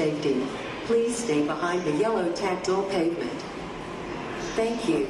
safety, please stay behind the yellow tactile pavement. Thank you.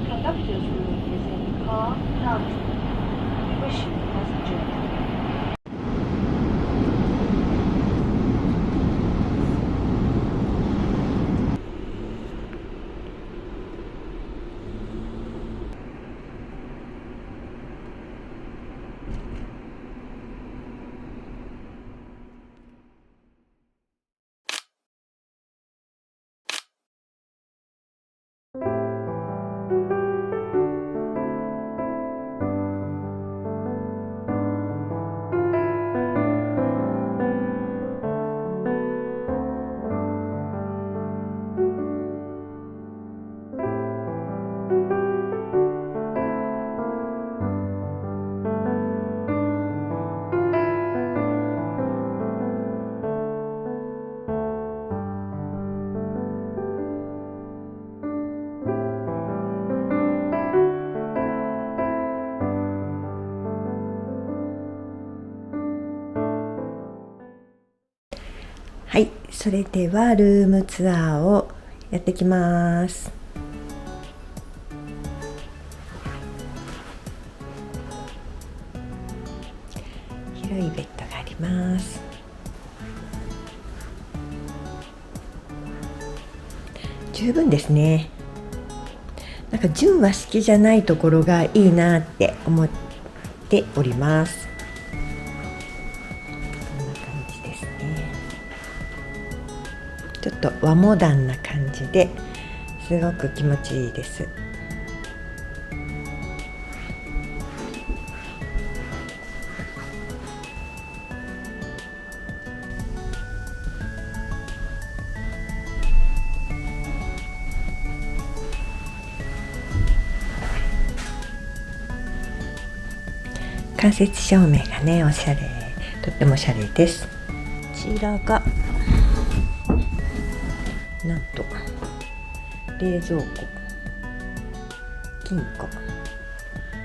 Conductor's room is in car counter. We wish you a pleasant journey. はい、それではルームツアーをやってきます。広いベッドがあります。十分ですね。なんか純和式じゃないところがいいなって思っております。こんな感じですね。ちょっと和モダンな感じですごく気持ちいいです。間接照明がね、おしゃれ、とってもおしゃれです。こちらがなんと冷蔵庫、金庫、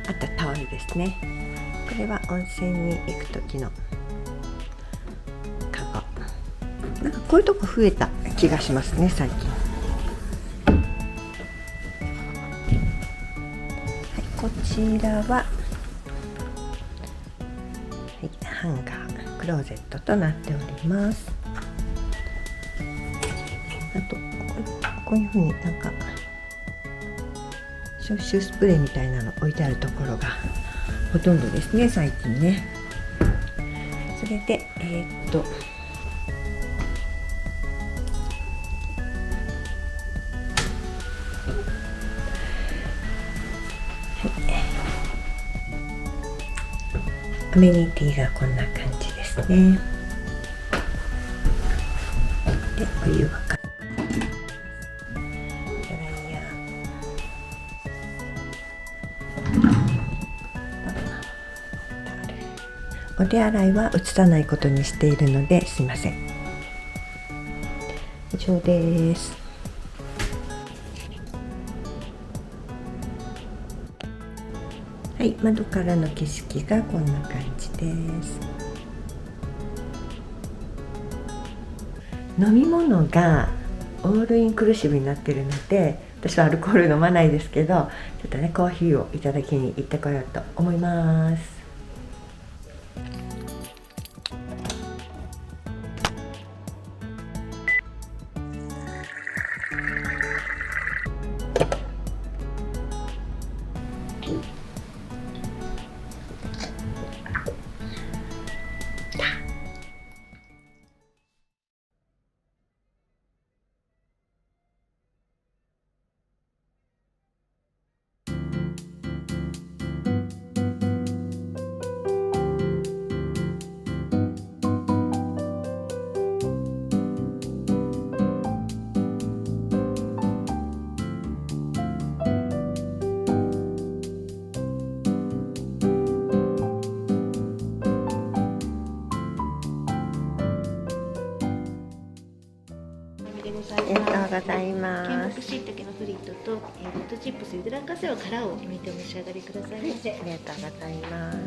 あとタオルですね。これは温泉に行く時のカゴ。なんかこういうとこ増えた気がしますね、最近。はい、こちらはハンガー、クローゼットとなっております。あとこういう風になんか消臭スプレーみたいなの置いてあるところがほとんどですね、最近ね。それでアメニティがこんな感じですね。で、お湯沸かドライヤー、お手洗いは映さないことにしているのですいません。以上です。はい、窓からの景色がこんな感じです。飲み物がオールインクルーシブになっているので、私はアルコール飲まないですけど、ちょっとねコーヒーをいただきに行ってこようと思います。ざいます。ありがとうございます。県北しいたけのフリットと、ポテトチップスゆで落花生を殻を剥いてお召し上がりくださいませ。ありがとうございます。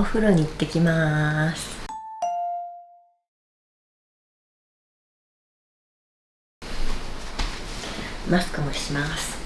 お風呂に行ってきます。マスクもします。